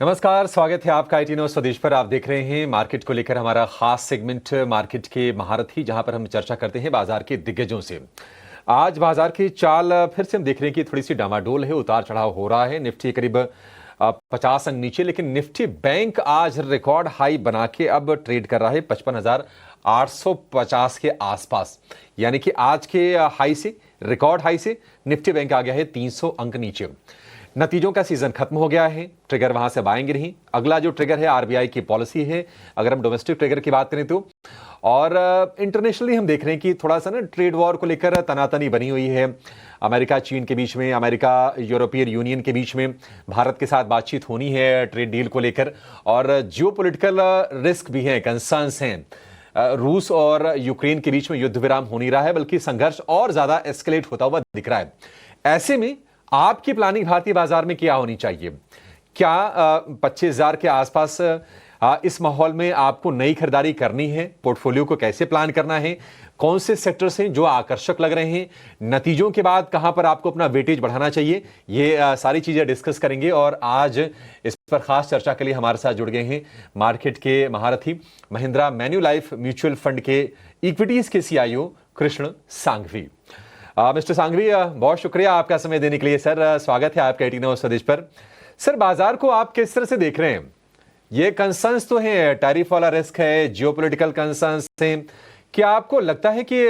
नमस्कार, स्वागत है आपका ITNO स्वदेश पर। आप देख रहे हैं मार्केट को लेकर हमारा खास सेगमेंट मार्केट के महारथी, जहां पर हम चर्चा करते हैं बाजार के दिग्गजों से। आज बाजार की चाल फिर से हम देख रहे हैं कि थोड़ी सी डामाडोल है, उतार चढ़ाव हो रहा है। निफ्टी करीब 50 अंक नीचे, लेकिन निफ्टी बैंक आज रिकॉर्ड हाई बना के अब ट्रेड कर रहा है 55,850 के आसपास। यानी कि आज के हाई से, रिकॉर्ड हाई से निफ्टी बैंक आ गया है 300 अंक नीचे। नतीजों का सीजन खत्म हो गया है, ट्रिगर वहां से बाएंगे नहीं। अगला जो ट्रिगर है RBI की पॉलिसी है, अगर हम डोमेस्टिक ट्रिगर की बात करें तो। और इंटरनेशनली हम देख रहे हैं कि थोड़ा सा ना ट्रेड वॉर को लेकर तनातनी बनी हुई है। अमेरिका चीन के बीच में, अमेरिका यूरोपियन यूनियन के बीच में भारत के साथ बातचीत होनी है ट्रेड डील को लेकर। और जियोपॉलिटिकल रिस्क भी हैं, कंसर्न्स हैं। रूस और यूक्रेन के बीच में युद्ध विराम हो नहीं रहा है, बल्कि संघर्ष और ज्यादा एस्केलेट होता हुआ दिख रहा है। ऐसे में आपकी प्लानिंग भारतीय बाजार में क्या होनी चाहिए? क्या 25,000 के आसपास इस माहौल में आपको नई खरीदारी करनी है? पोर्टफोलियो को कैसे प्लान करना है? कौन से सेक्टर्स हैं जो आकर्षक लग रहे हैं? नतीजों के बाद कहां पर आपको अपना वेटेज बढ़ाना चाहिए? ये सारी चीजें डिस्कस करेंगे। और आज इस पर खास चर्चा के लिए हमारे साथ जुड़ गए हैं मार्केट के महारथी, महिंद्रा मैन्युलाइफ म्यूचुअल फंड के इक्विटीज के CIO कृष्ण सांघवी। मिस्टर सांघवी, बहुत शुक्रिया आपका समय देने के लिए। सर, स्वागत है आपका ITNO स्वदेश पर। सर, बाजार को आप किस तरह से देख रहे हैं? ये कंसर्न्स तो हैं, टैरिफ वाला रिस्क है, जियोपॉलिटिकल कंसर्न्स हैं। क्या आपको लगता है कि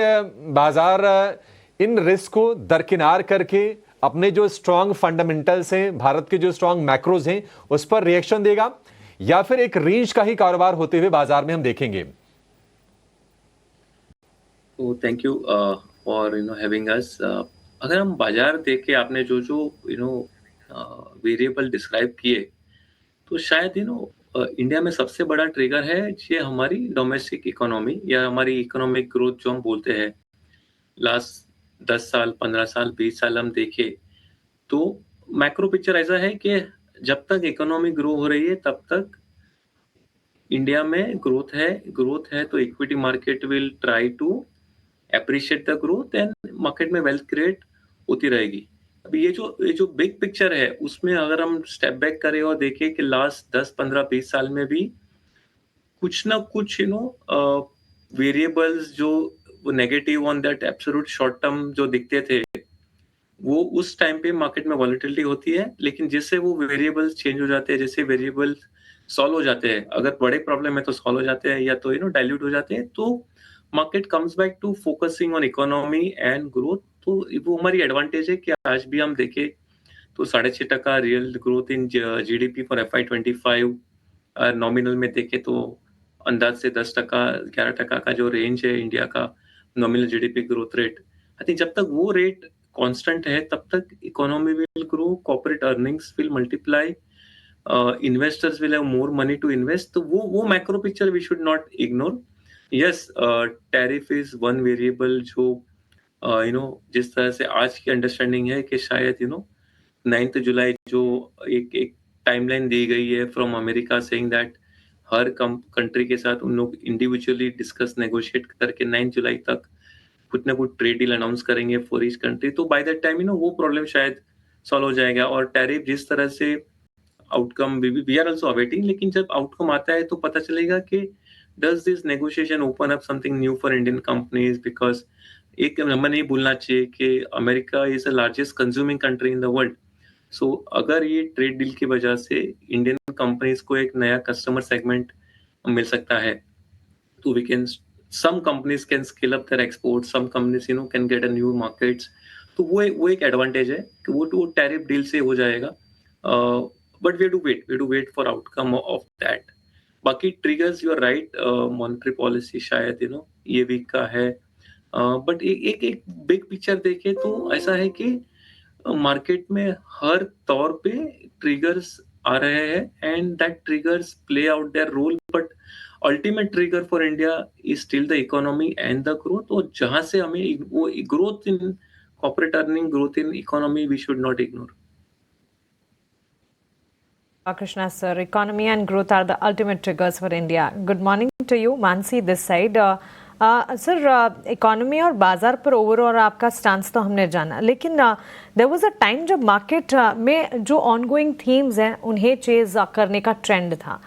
बाजार इन रिस्क को दरकिनार करके अपने जो स्ट्रांग फंडामेंटल्स हैं, भारत के जो स्ट्रांग मैक्रोज हैं, उस पर रिएक्शन देगा, या फिर एक रेंज का ही कारोबार होते हुए बाजार में हम देखेंगे? Thank you for having us. अगर हम बाजार देख के आपने जो जो वेरिएबल डिस्क्राइब किए, तो शायद इंडिया में सबसे बड़ा ट्रिगर है ये हमारी डोमेस्टिक इकोनॉमी या हमारी इकोनॉमिक ग्रोथ जो हम बोलते हैं। लास्ट 10 साल, 15 साल, 20 साल हम देखें तो मैक्रो पिक्चर ऐसा है कि जब तक इकोनॉमी ग्रो हो रही है तब तक इंडिया में ग्रोथ है तो equity market will try to appreciate the growth and market में वेल्थ क्रिएट होती रहेगी। अब ये जो बिग पिक्चर है उसमें अगर हम स्टेप बैक करें और देखें कि लास्ट 10, 15, 20 साल में भी कुछ ना कुछ वेरिएबल्स जो negative on that absolute short term जो दिखते थे, वो उस टाइम पे मार्केट में वॉलेटिलिटी होती है। लेकिन जैसे वो वेरिएबल्स चेंज हो जाते हैं, जैसे वेरिएबल सॉल्व हो जाते हैं, अगर बड़े प्रॉब्लम है तो सॉल्व हो जाते हैं या तो डाइल्यूट हो जाते हैं, तो market comes back to focusing on economy and growth. तो वो हमारी एडवांटेज है कि आज भी हम देखें तो 6.5% real growth in GDP for FY25। Nominal में देखें तो अंदाज से 10%, 11% का जो रेंज है इंडिया का nominal GDP growth rate. I think जब तक वो रेट कांस्टेंट है तब तक economy will grow, corporate earnings will multiply, investors will have more money to invest. तो वो macro picture we should not ignore. Yes, tariff is one variable जो जिस तरह से आज की अंडरस्टैंडिंग है कि शायद 9 जुलाई जो एक टाइमलाइन दी गई है from America saying that her country के साथ उन लोग इंडिविजुअली डिस्कस नेगोशिएट करके 9 जुलाई तक कुछ ना कुछ ट्रेड डील अनाउंस करेंगे फॉर ईच कंट्री। तो बाय दैट टाइम वो प्रॉब्लम शायद सॉल्व हो जाएगा। और टैरिफ जिस तरह से outcome we are also awaiting, लेकिन जब आउटकम आता है तो पता चलेगा कि does this negotiation open up something new for Indian companies. Because एक हमें नहीं भूलना चाहिए कि America is the largest consuming country in the world. So अगर ये ट्रेड डील की वजह से इंडियन कंपनीज को एक नया कस्टमर सेगमेंट मिल सकता है, तो we can some companies can scale up their exports, some companies can get a new markets। तो वो एक एडवांटेज है कि वो टैरिफ डील से हो जाएगा। But we to wait for outcome of that. बाकी triggers you are right, monetary policy शायद ये वीक का है। बट एक बिग पिक्चर देखे तो ऐसा है कि मार्केट में हर तौर पे ट्रिगर्स आ रहे हैं and that triggers play out their role. But ultimate trigger for India is still the economy and the growth. और जहां से हमें वो growth in corporate earning, growth in economy we should not ignore. Krishna sir, economy and growth are the ultimate triggers for India. Good morning to you, Mansi this side. Sir, economy और बाजार पर overall आपका stance तो हमने जाना, लेकिन there was a time जब market में जो ऑनगोइंग थीम्स हैं उन्हें चेज करने का ट्रेंड था।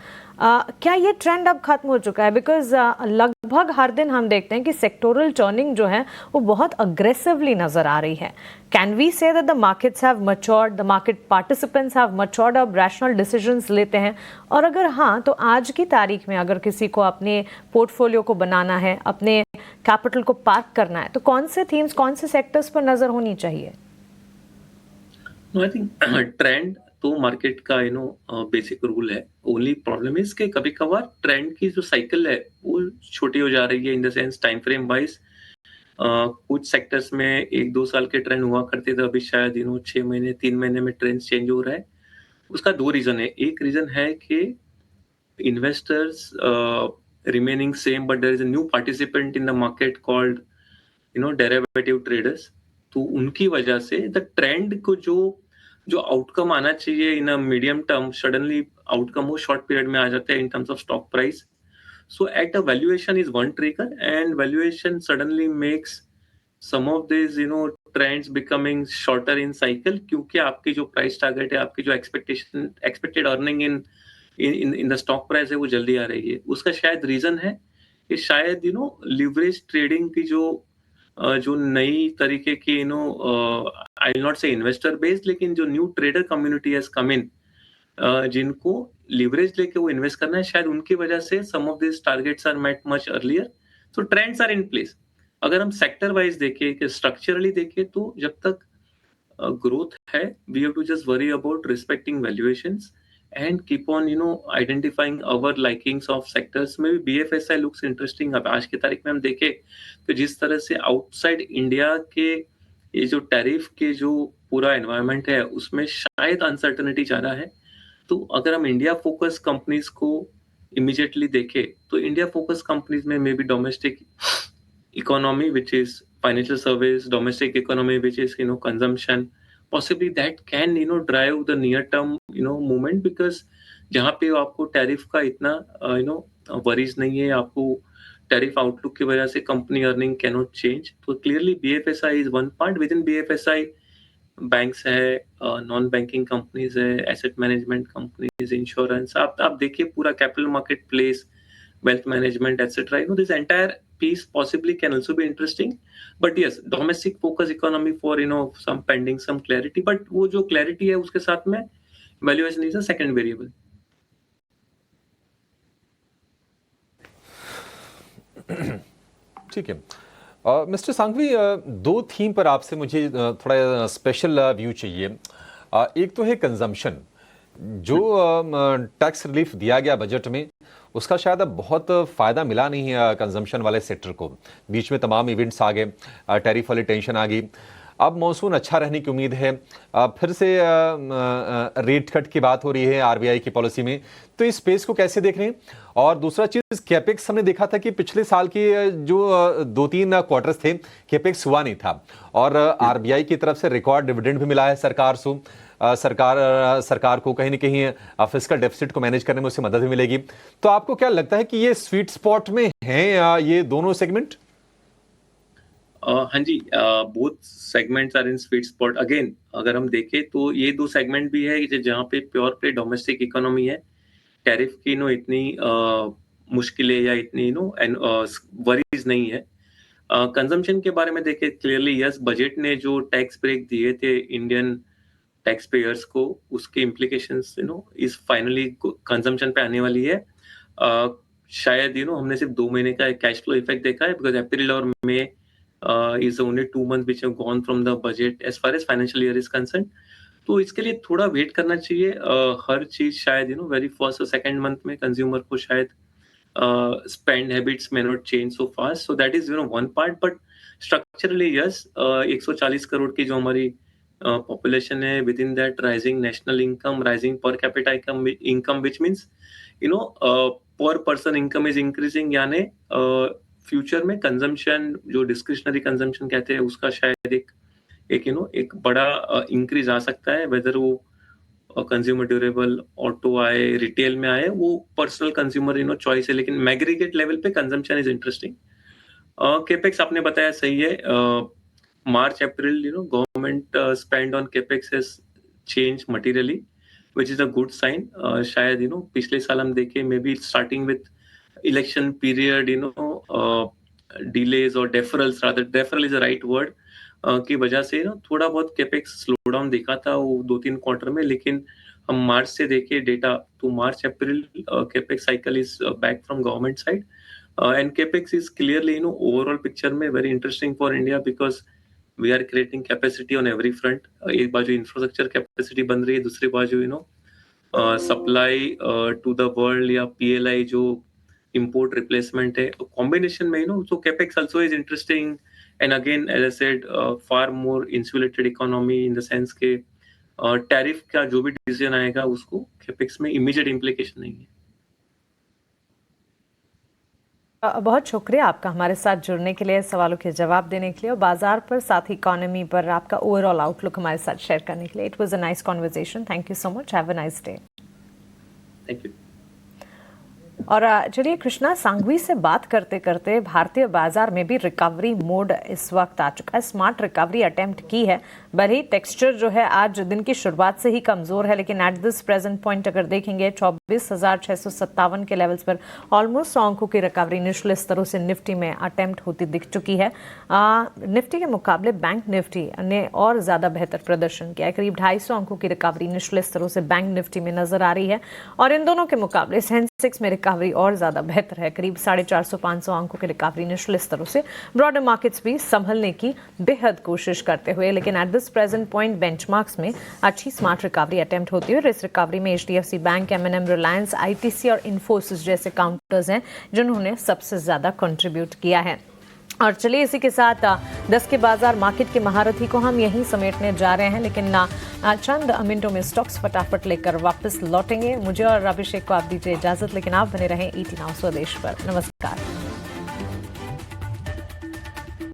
क्या ये ट्रेंड अब खत्म हो चुका है? बिकॉज लगभग हर दिन हम देखते हैं कि सेक्टोरल टर्निंग जो है वो बहुत अग्रेसिवली नजर आ रही है। Can we say that the markets have matured, the market participants have matured, अब रैशनल डिसीजंस लेते हैं? और अगर हाँ, तो आज की तारीख में अगर किसी को अपने पोर्टफोलियो को बनाना है, अपने कैपिटल को पार्क करना है, तो कौन से थीम्स, कौन से सेक्टर्स पर नजर होनी चाहिए? आई थिंक ट्रेंड तो मार्केट का बेसिक रूल है। ओनली प्रॉब्लम इज कि कभी कभार ट्रेंड की जो साइकिल है वो छोटी हो जा रही है, in the sense time frame wise. कुछ सेक्टर्स में 1-2 साल के ट्रेंड हुआ करते थे, अभी शायद 6 महीने 3 महीने में ट्रेंड चेंज हो रहा है। उसका दो रीजन है। एक रीजन है कि investors remaining same, but there is a new participant in the market called derivative traders. तो उनकी वजह से द ट्रेंड को जो जो आउटकम आना चाहिए in a medium term, suddenly outcome वो शॉर्ट पीरियड में आ जाते हैं in terms of stock price. So at a valuation is one trigger, and valuation suddenly makes some of these trends becoming shorter in cycle, क्योंकि आपकी जो price target है, आपकी जो expected earning in the stock price है वो जल्दी आ रही है। उसका शायद रीजन है कि शायद लिवरेज ट्रेडिंग की जो नई तरीके की I will not say investor based, लेकिन जो new trader community has come in, जिनको लिवरेज लेके वो इन्वेस्ट करना है, शायद उनकी वजह से some of this targets are met much earlier. So trends are in place. अगर हम सेक्टर वाइज देखें कि स्ट्रक्चरली देखें, तो जब तक growth है, we have to just worry about respecting valuations and keep on identifying our likings of sectors में भी। BFSI looks interesting। अब आज की तारीख में हम देखें तो जिस तरह से आउटसाइड इंडिया के ये जो टैरिफ के जो पूरा एनवायरनमेंट है उसमें शायद अनसर्टनिटी ज्यादा है। तो अगर हम इंडिया फोकस कंपनीज को इमीडिएटली देखें तो इंडिया फोकस कंपनीज में may be domestic economy, which is financial service, domestic economy, which is consumption, possibly that can drive the near term movement, because जहाँ पे आपको टैरिफ का इतना वरीज नहीं है, आपको टैरिफ आउटलुक की वजह से company earning can not change. तो clearly BFSI is one part. Within BFSI banks है, नॉन बैंकिंग कंपनीज है, एसेट मैनेजमेंट कंपनीज, इंश्योरेंस, आप देखिए पूरा capital market place, wealth management, etc. This entire piece possibly can also be interesting. But yes, domestic focus economy for some pending some clarity. But वो जो clarity है उसके साथ में valuation is a second variable. ठीक है। Mister Sanghvi, दो theme पर आपसे मुझे थोड़ा स्पेशल व्यू चाहिए। एक तो है कंजम्पशन, जो टैक्स रिलीफ दिया गया बजट में, उसका शायद अब बहुत फ़ायदा मिला नहीं है कंजम्पशन वाले सेक्टर को। बीच में तमाम इवेंट्स आ गए, टैरिफ वाली टेंशन आ गई। अब मौसम अच्छा रहने की उम्मीद है, फिर से रेट कट की बात हो रही है आरबीआई की पॉलिसी में। तो इस स्पेस को कैसे देख रहे हैं? और दूसरा चीज़, कैपेक्स हमने देखा था कि पिछले साल के जो 2-3 क्वार्टर्स थे, कैपेक्स हुआ नहीं था, और आरबीआई की तरफ से रिकॉर्ड डिविडेंड भी मिला है सरकार को। कहीं ना कहीं फिस्कल डेफिसिट को मैनेज करने में उससे मदद भी मिलेगी। तो आपको क्या लगता है कि ये स्वीट स्पॉट में हैं ये दोनों सेगमेंट? हाँ जी, both segments are in sweet spot. Again अगर हम देखें तो ये दो सेगमेंट भी है जहाँ पे प्योर प्ले डोमेस्टिक इकोनॉमी है। टैरिफ की इतनी मुश्किलें या इतनी वरीज नहीं है। कंजम्पशन के बारे में देखें, क्लियरली यस, बजट ने जो टैक्स ब्रेक दिए थे इंडियन टैक्स पेयर्स को, उसके इम्प्लीकेशंस इस फाइनली कंजम्पशन पे आने वाली है। शायद हमने सिर्फ 2 महीने का कैश फ्लो इफेक्ट देखा है, बिकॉज अप्रैल और मई is only 2 months which have gone from the budget as far as financial year is concerned. तो इसके लिए थोड़ा वेट करना चाहिए। हर चीज शायद वेरी फर्स्ट और सेकंड मंथ में कंज्यूमर को शायद स्पेंड हैबिट्स में not change so fast. So that is one part. But structurally yes, 140 crore की जो हमारी पॉपुलेशन है, with in that rising national income, rising per capita income, which means पर पर्सन इनकम इज इंक्रीजिंग, यानी future में consumption, जो discretionary consumption कहते हैं, उसका शायद एक बड़ा इंक्रीज आ सकता है। वेदर वो कंज्यूमर ड्यूरेबल, ऑटो आए, रिटेल में आए, वो पर्सनल कंज्यूमर चॉइस है, लेकिन एग्रीगेट लेवल पे कंजम्पशन इज इंटरेस्टिंग। केपेक्स आपने बताया सही है। March April government spend on capex has change materially which is a good sign. शायद पिछले साल हम देखे may be starting with election period delays और deferrals, rather deferral is a right word, की वजह से थोड़ा बहुत केपेक्स स्लो डाउन देखा था वो 2-3 क्वार्टर में। लेकिन हम मार्च से देखे डेटा तो March April capex cycle is back from government side and capex is clearly overall picture में very interesting for India because we are creating capacity on every front। एक बाजू infrastructure capacity बन रही है, दूसरी बाजू supply to the world या PLI जो import replacement है, combination में so capex also is interesting and again as I said far more insulated economy in the sense के tariff का जो भी decision आएगा उसको capex में immediate implication नहीं है। बहुत शुक्रिया आपका हमारे साथ जुड़ने के लिए, सवालों के जवाब देने के लिए और बाजार पर साथ ही इकोनॉमी पर आपका ओवरऑल आउटलुक हमारे साथ शेयर करने के लिए। It was a nice conversation. Thank you so much. Have a nice day. Thank you. और चलिए कृष्णा, सांघवी से बात करते करते भारतीय बाजार में भी रिकवरी मोड इस वक्त आ चुका है। स्मार्ट रिकवरी अटेम्प्ट की है, भले ही टेक्सचर जो है आज दिन की शुरुआत से ही कमजोर है, लेकिन एट दिस प्रेजेंट पॉइंट अगर देखेंगे 24,657 के लेवल्स पर ऑलमोस्ट 100 अंकों की रिकवरी निचले स्तरों से निफ्टी में अटेम्प्ट होती दिख चुकी है। निफ्टी के मुकाबले बैंक निफ्टी ने और ज्यादा बेहतर प्रदर्शन किया है। करीब 250 अंकों की रिकवरी निचले स्तरों से बैंक निफ्टी में नजर आ रही है और इन दोनों के मुकाबले सेंसेक्स में रिकवरी और ज्यादा बेहतर है। करीब 450-500 अंकों की रिकवरी निचले स्तरों से ब्रॉडर मार्केट्स भी संभलने की बेहद कोशिश करते हुए, लेकिन at this present point benchmarks में अच्छी स्मार्ट रिकवरी अटेम्प्ट होती है और इस रिकवरी में HDFC bank, M&M, Reliance, ITC और इन्फोसिस जैसे काउंटर्स हैं जिन्होंने सबसे ज्यादा कंट्रीब्यूट किया है। और चलिए इसी के साथ 10 के बाजार मार्केट के महारथी को हम यहीं समेटने जा रहे हैं, लेकिन चंद मिनटों में स्टॉक्स फटाफट लेकर वापस लौटेंगे। मुझे और अभिषेक को आप दीजिए इजाजत, लेकिन आप बने रहें ET Now स्वदेश पर। नमस्कार।